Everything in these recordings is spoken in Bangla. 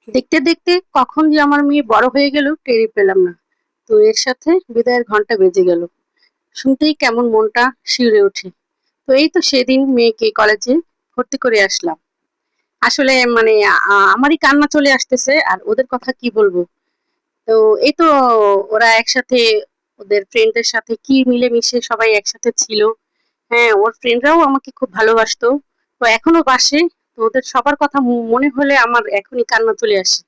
দেখতে দেখতে কখন যে আমার মেয়ে বড় হয়ে গেল টেরই পেলাম না। তো এর সাথে বিদায়ের ঘন্টা বেজে গেল। শুনতেই কেমন মনটা শিউরে ওঠে। তো এই তো সেদিন মেয়েকে কলেজে ভর্তি করে আসলাম। আসলে মানে আমারই কান্না চলে আসতেছে, আর ওদের কথা কি বলবো। তো এই তো ওরা একসাথে ওদের ফ্রেন্ডদের সাথে কি মিলেমিশে সবাই একসাথে ছিল। হ্যাঁ, ওর ফ্রেন্ডরাও আমাকে খুব ভালোবাসতো। তো এখনো বাসে। তো ওদের সবার কথা মনে হলে আমার এখনই কান্না চলে আসে।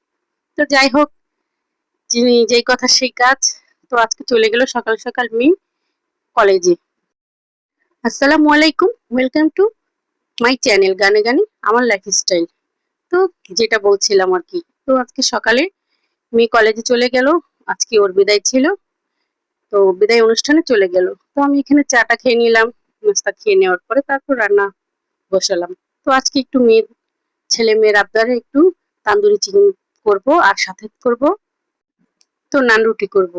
তো যাই হোক, যিনি যেই কথা সেই কাজ। তো আজকে চলে গেল সকাল সকাল মেয়ে কলেজে। আসসালামু আলাইকুম, ওয়েলকাম টু মাই চ্যানেল গানে গানে আমার লাইফস্টাইল। তো যেটা বলছিলাম আর কি, তো আজকে সকালে মেয়ে কলেজে চলে গেল। আজকে ওর বিদায় ছিল। তো বিদায় অনুষ্ঠানে চলে গেল। তো আমি এখানে চাটা খেয়ে নিলাম। নাস্তা খেয়ে নেওয়ার পরে তারপর রান্না বসালাম। তো আজকে একটু মেয়ের ছেলে মেয়ের আবদারে একটু তান্দুরি চিকেন করব, আর সাথে করব তো নান রুটি করব।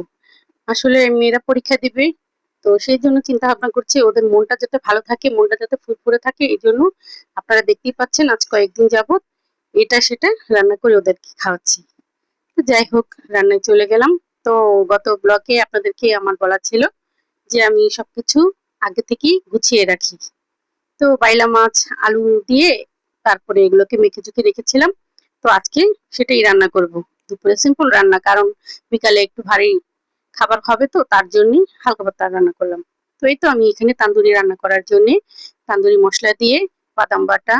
আসলে মেয়েরা পরীক্ষা দিবে। তো সেই জন্য চিন্তা ভাবনা করছি ওদের মনটা যাতে ভালো থাকে, মনটা যাতে ফুরফুরে থাকে, এই জন্য আপনারা দেখতেই পাচ্ছেন আজ কয়েকদিন যাবত এটা সেটা রান্না করে ওদেরকে খাওয়াচ্ছি। তো যাই হোক, রান্নায় চলে গেলাম। তো গত ব্লকে আপনাদেরকে আমার বলা ছিল যে আমি সবকিছু আগে থেকেই গুছিয়ে রাখি। তো বাইলা মাছ, আলু দিয়ে তারপরে এগুলোকে মেখে চুকে রেখেছিলাম। তো আজকে সেটাই রান্না করব। দুপুরে সিম্পল রান্না, কারণ বিকালে একটু ভারী খাবার খাবে, তো তার জন্যই হালকা পাতলা রান্না করলাম। তো এই তো আমি এখানে তান্দুরি রান্না করার জন্য তান্দুরি মশলা দিয়ে বাদাম বাটা,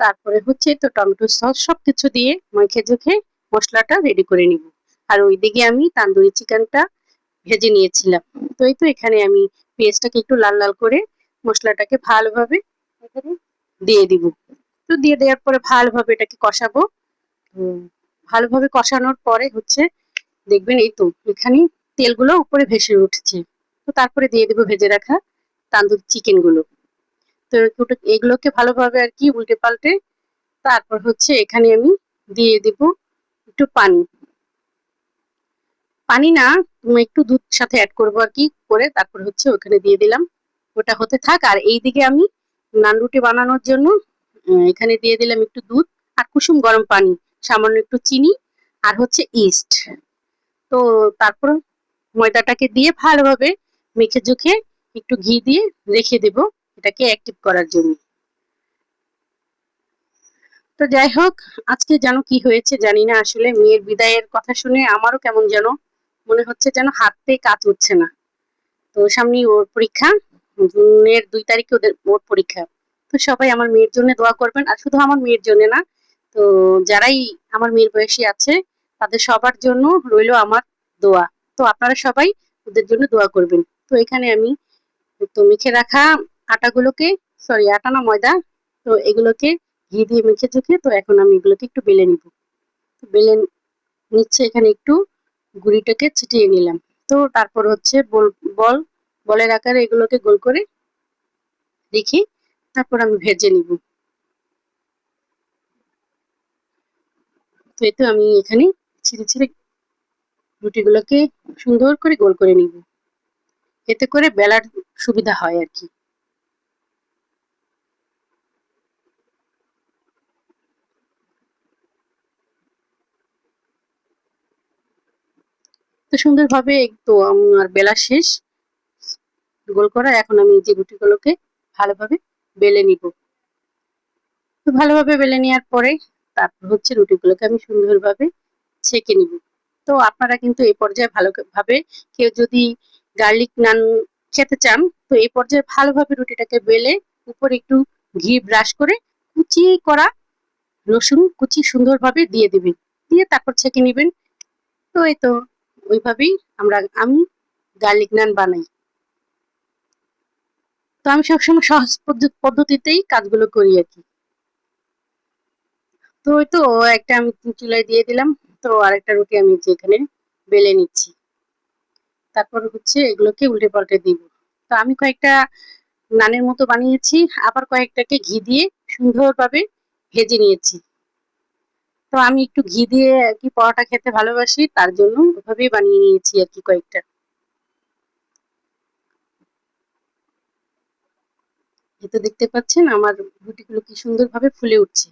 তারপরে হচ্ছে তো টমেটো সস সবকিছু দিয়ে মেখে ঝুঁকে মশলাটা রেডি করে নিব। আর ওইদিকে আমি তান্দুরি চিকেনটা ভেজে নিয়েছিলাম। তো এই তো এখানে আমি পেঁয়াজটাকে একটু লাল লাল করে মশলাটাকে ভালোভাবে এখানে দিয়ে দিব। তো দিয়ে দেওয়ার পরে ভালোভাবে এটাকে কষাবো। উম, ভালোভাবে কষানোর পরে হচ্ছে দেখবেন এই তো এখানে তেলগুলো উপরে ভেসে উঠছে। তো তারপরে দিয়ে দেবো ভেজে রাখা তান্দুরি চিকেন গুলো। তো এগুলোকে ভালোভাবে আর কি উল্টে পাল্টে তারপর হচ্ছে এখানে আমি দিয়ে দিব একটু পানি। পানি না, একটু দুধ সাথে অ্যাড করবো আর কি, করে তারপর হচ্ছে ওখানে দিয়ে দিলাম। ওটা হতে থাক, আর এইদিকে আমি নান রুটি বানানোর জন্য এখানে দিয়ে দিলাম একটু দুধ আর কুসুম গরম পানি, সামান্য একটু চিনি আর হচ্ছে ইস্ট। তো তারপর ময়দাটাকে দিয়ে ভালোভাবে মেখে জুখে একটু ঘি দিয়ে রেখে দেব এটাকে অ্যাক্টিভ করার জন্য। তো যাই হোক, আজকে যেন কি হয়েছে জানি না, আসলে মেয়ের বিদায়ের কথা শুনে আমারও কেমন যেন মনে হচ্ছে যেন হাতে কাজ হচ্ছে না। তো সামনেই ওর পরীক্ষা, জুনের 2 তারিখে ওর পরীক্ষা। তো সবাই আমার মেয়ের জন্য দোয়া করবেন, আর শুধু আমার মেয়ের জন্য না, তো যারাই আমার মেয়ের বয়সী আছে তাদের সবার জন্য রইলো আমার দোয়া। তো আপনারা সবাই ওদের জন্য দোয়া করবেন। তো এখানে আমি তো মেখে রাখা আটাগুলোকে, সরি আটা না ময়দা, তো এগুলোকে ঘি দিয়ে মেখে চুকে তো এখন আমি এগুলোকে একটু বেলে নিব। বেলে নিচ্ছে এখানে একটু গুঁড়িটাকে ছিটিয়ে নিলাম। তো তারপর হচ্ছে বল বলের আকারে এগুলোকে গোল করে রেখে তারপর আমি ভেজে নিব। তো এই তো আমি এখানে ছিঁড়ে ছিঁড়ে রুটিগুলোকে সুন্দর করে গোল করে নিব, এতে করে বেলার সুবিধা হয় আর কি। তো সুন্দরভাবে তো আমার বেলা শেষ গোল করা। এখন আমি যে রুটিগুলোকে ভালোভাবে বেলে নিব। তো ভালোভাবে বেলে নেওয়ার পরে তারপর হচ্ছে রুটিগুলোকে আমি সুন্দরভাবে ছেঁকে নিব। তো আপনারা কিন্তু এই পর্যায়ে ভালোভাবে, কেউ যদি গার্লিক নান খেতে চান, তো এই পর্যায়ে ভালোভাবে রুটিটাকে বেলে উপরে একটু ঘি ব্রাশ করে কুচি করা রসুন কুচি সুন্দরভাবে দিয়ে দিবেন, দিয়ে তারপর ছেঁকে নিবেন। তো এই তো ওইভাবেই আমি গার্লিক নান বানাই। তো আমি সবসময় সহজ পদ্ধতিতেই কাজগুলো করি আর কি। তো ওই তো একটা আমি চুলায় দিয়ে দিলাম। তো আরেকটা রুটি আমি যেখানে বেলে নিচ্ছি, তারপর হচ্ছে এগুলোকে উল্টে পাল্টে দিব। তো আমি কয়েকটা নানের মতো বানিয়েছি, আবার কয়েকটাকে ঘি দিয়ে সুন্দরভাবে ভেজে নিয়েছি। তো আমি একটু ঘি দিয়ে আর কি পরোটা খেতে ভালোবাসি, তার জন্য ওভাবেই বানিয়ে নিয়েছি আর কি কয়েকটা। এই তো দেখতে পাচ্ছেন আমার রুটিগুলো কি সুন্দরভাবে ফুলে উঠছে।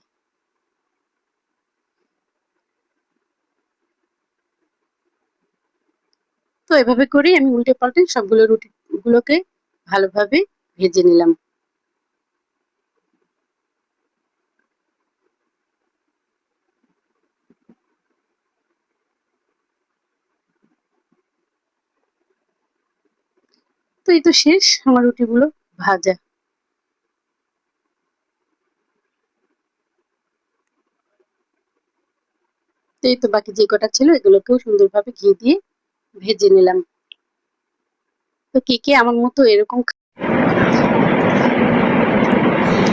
তো এভাবে করে আমি উল্টে পাল্টে সবগুলো রুটি গুলোকে ভালোভাবে ভেজে নিলাম। তো এই তো শেষ আমার রুটিগুলো ভাজা। তো এই তো বাকি যে কটা ছিল এগুলোকেও সুন্দরভাবে ঘি দিয়ে ভেজে নিলাম। তো কে কে আমার মতো এরকম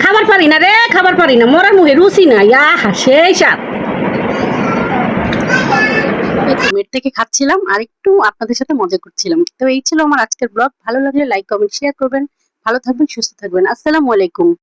খাবার পারি না রে, খাবার পারি না, মরার মুখে রুচি নাই, আহা সেই স্বাদ। এই তো মেট থেকে খাচ্ছিলাম আর একটু আপনাদের সাথে মজা করছিলাম। তো এই ছিল আমার আজকের ব্লগ। ভালো লাগলে লাইক কমেন্ট শেয়ার করবেন। ভালো থাকবেন, সুস্থ থাকবেন। আসসালামু আলাইকুম।